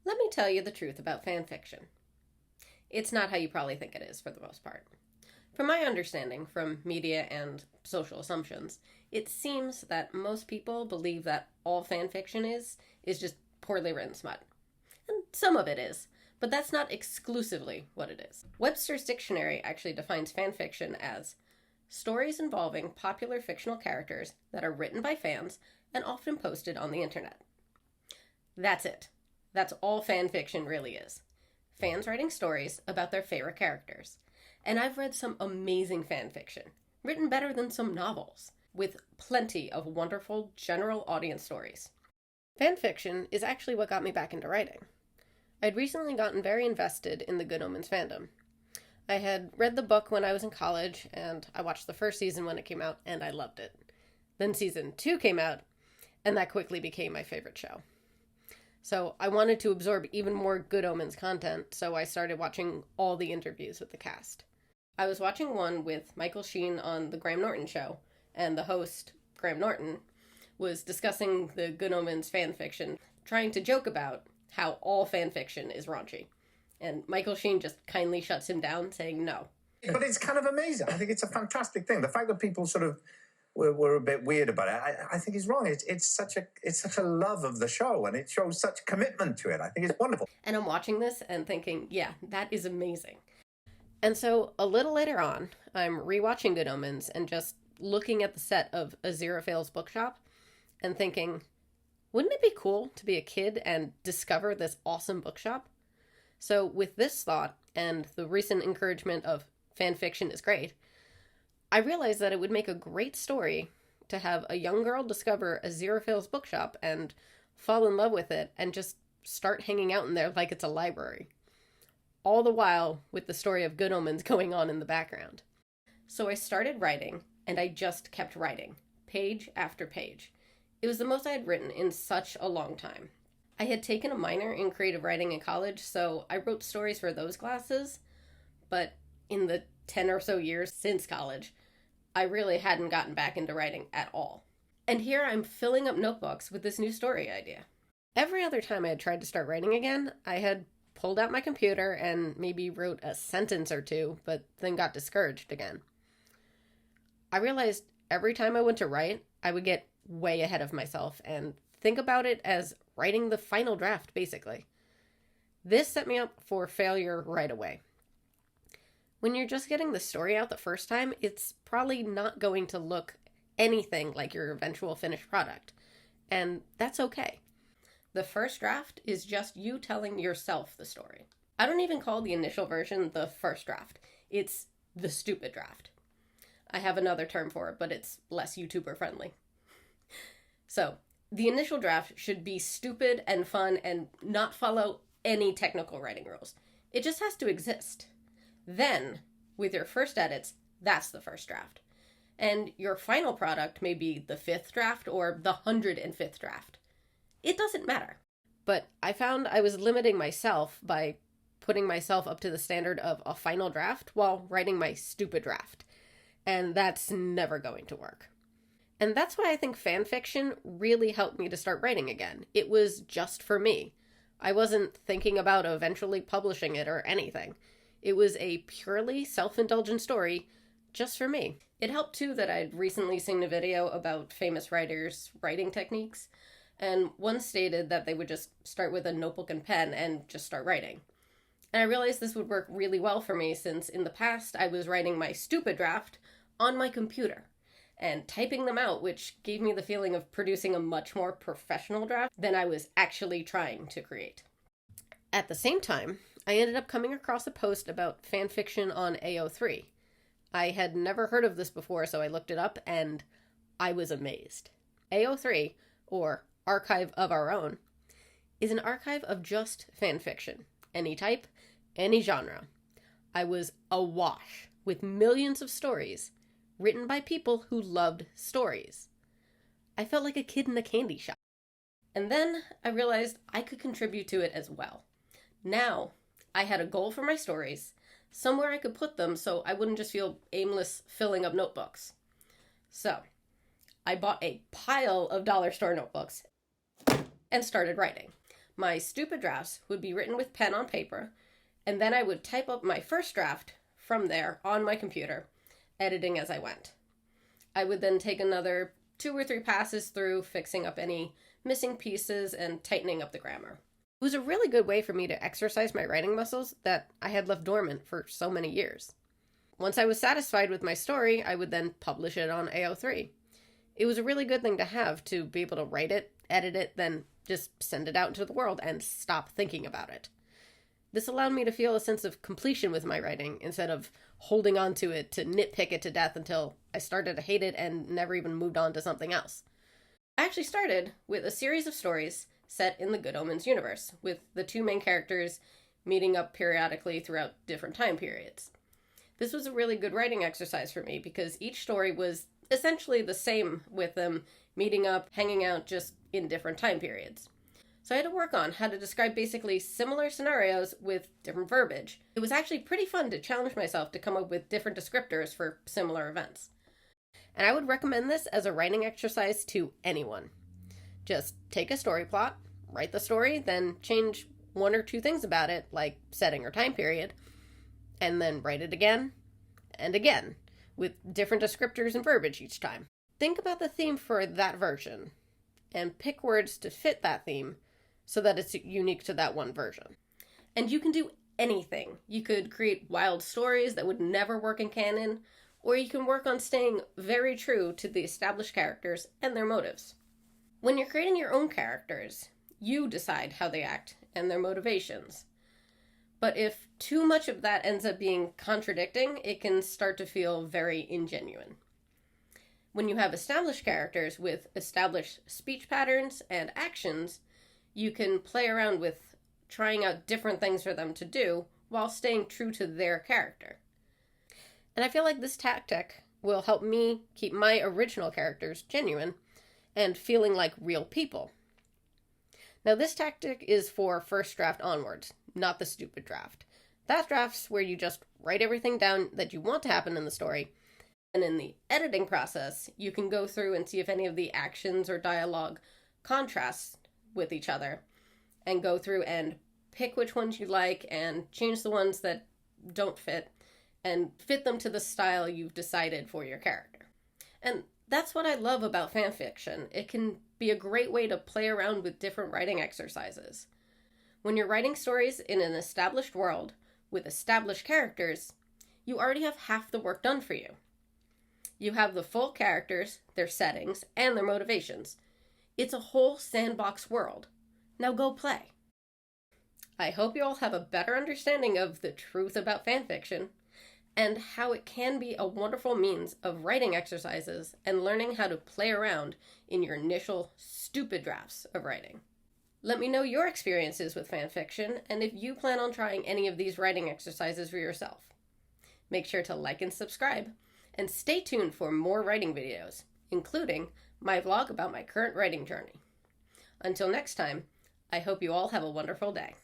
Let me tell you the truth about fan fiction. It's not how you probably think it is for the most part. From my understanding from media and social assumptions, it seems that most people believe that all fan fiction is just poorly written smut. And some of it is, but that's not exclusively what it is. Webster's dictionary actually defines fan fiction as stories involving popular fictional characters that are written by fans and often posted on the internet. That's it. That's all fan fiction really is. Fans writing stories about their favorite characters. And I've read some amazing fan fiction, written better than some novels, with plenty of wonderful general audience stories. Fan fiction is actually what got me back into writing. I'd recently gotten very invested in the Good Omens fandom. I had read the book when I was in college, and I watched the first season when it came out, and I loved it. Then season 2 came out, and that quickly became my favorite show. So I wanted to absorb even more Good Omens content, so I started watching all the interviews with the cast. I was watching one with Michael Sheen on the Graham Norton Show, and the host, Graham Norton, was discussing the Good Omens fan fiction, trying to joke about how all fan fiction is raunchy. And Michael Sheen just kindly shuts him down, saying no. But it's kind of amazing. I think it's a fantastic thing. The fact that people sort of were a bit weird about it, I think is wrong. It's such a love of the show, and it shows such commitment to it. I think it's wonderful. And I'm watching this and thinking, yeah, that is amazing. And so a little later on, I'm rewatching Good Omens and just looking at the set of Aziraphale's bookshop and thinking, wouldn't it be cool to be a kid and discover this awesome bookshop? So with this thought and the recent encouragement of fan fiction is great, I realized that it would make a great story to have a young girl discover Aziraphale's bookshop and fall in love with it and just start hanging out in there like it's a library. All the while with the story of Good Omens going on in the background. So I started writing, and I just kept writing, page after page. It was the most I had written in such a long time. I had taken a minor in creative writing in college, so I wrote stories for those classes, but in the 10 or so years since college, I really hadn't gotten back into writing at all. And here I'm filling up notebooks with this new story idea. Every other time I had tried to start writing again, I had pulled out my computer and maybe wrote a sentence or two, but then got discouraged again. I realized every time I went to write, I would get way ahead of myself and think about it as writing the final draft, basically. This set me up for failure right away. When you're just getting the story out the first time, it's probably not going to look anything like your eventual finished product. And that's okay. The first draft is just you telling yourself the story. I don't even call the initial version the first draft. It's the stupid draft. I have another term for it, but it's less YouTuber friendly. So, the initial draft should be stupid and fun and not follow any technical writing rules. It just has to exist. Then, with your first edits, that's the first draft. And your final product may be the 5th draft or the 105th draft. It doesn't matter. But I found I was limiting myself by putting myself up to the standard of a final draft while writing my stupid draft. And that's never going to work. And that's why I think fan fiction really helped me to start writing again. It was just for me. I wasn't thinking about eventually publishing it or anything. It was a purely self-indulgent story just for me. It helped too that I'd recently seen a video about famous writers' writing techniques, and one stated that they would just start with a notebook and pen and just start writing. And I realized this would work really well for me since in the past I was writing my stupid draft on my computer and typing them out, which gave me the feeling of producing a much more professional draft than I was actually trying to create. At the same time, I ended up coming across a post about fan fiction on AO3. I had never heard of this before, so I looked it up, and I was amazed. AO3, or Archive of Our Own, is an archive of just fan fiction. Any type, any genre. I was awash with millions of stories written by people who loved stories. I felt like a kid in a candy shop. And then I realized I could contribute to it as well. Now, I had a goal for my stories, somewhere I could put them so I wouldn't just feel aimless filling up notebooks. So, I bought a pile of dollar store notebooks and started writing. My stupid drafts would be written with pen on paper, and then I would type up my first draft from there on my computer, editing as I went. I would then take another 2 or 3 passes through, fixing up any missing pieces and tightening up the grammar. It was a really good way for me to exercise my writing muscles that I had left dormant for so many years. Once I was satisfied with my story, I would then publish it on AO3. It was a really good thing to have, to be able to write it, edit it, then just send it out into the world and stop thinking about it. This allowed me to feel a sense of completion with my writing instead of holding on to it to nitpick it to death until I started to hate it and never even moved on to something else. I actually started with a series of stories set in the Good Omens universe, with the 2 main characters meeting up periodically throughout different time periods. This was a really good writing exercise for me because each story was essentially the same, with them meeting up, hanging out, just in different time periods. So I had to work on how to describe basically similar scenarios with different verbiage. It was actually pretty fun to challenge myself to come up with different descriptors for similar events. And I would recommend this as a writing exercise to anyone. Just take a story plot, write the story, then change 1 or 2 things about it, like setting or time period, and then write it again and again, with different descriptors and verbiage each time. Think about the theme for that version, and pick words to fit that theme so that it's unique to that one version. And you can do anything. You could create wild stories that would never work in canon, or you can work on staying very true to the established characters and their motives. When you're creating your own characters, you decide how they act and their motivations. But if too much of that ends up being contradicting, it can start to feel very ingenuine. When you have established characters with established speech patterns and actions, you can play around with trying out different things for them to do while staying true to their character. And I feel like this tactic will help me keep my original characters genuine and feeling like real people. Now, this tactic is for first draft onwards, not the stupid draft. That draft's where you just write everything down that you want to happen in the story, and in the editing process, you can go through and see if any of the actions or dialogue contrasts with each other, and go through and pick which ones you like and change the ones that don't fit, and fit them to the style you've decided for your character. And that's what I love about fanfiction. It can be a great way to play around with different writing exercises. When you're writing stories in an established world with established characters, you already have half the work done for you. You have the full characters, their settings, and their motivations. It's a whole sandbox world. Now go play. I hope you all have a better understanding of the truth about fanfiction and how it can be a wonderful means of writing exercises and learning how to play around in your initial stupid drafts of writing. Let me know your experiences with fanfiction and if you plan on trying any of these writing exercises for yourself. Make sure to like and subscribe, and stay tuned for more writing videos, including my vlog about my current writing journey. Until next time, I hope you all have a wonderful day.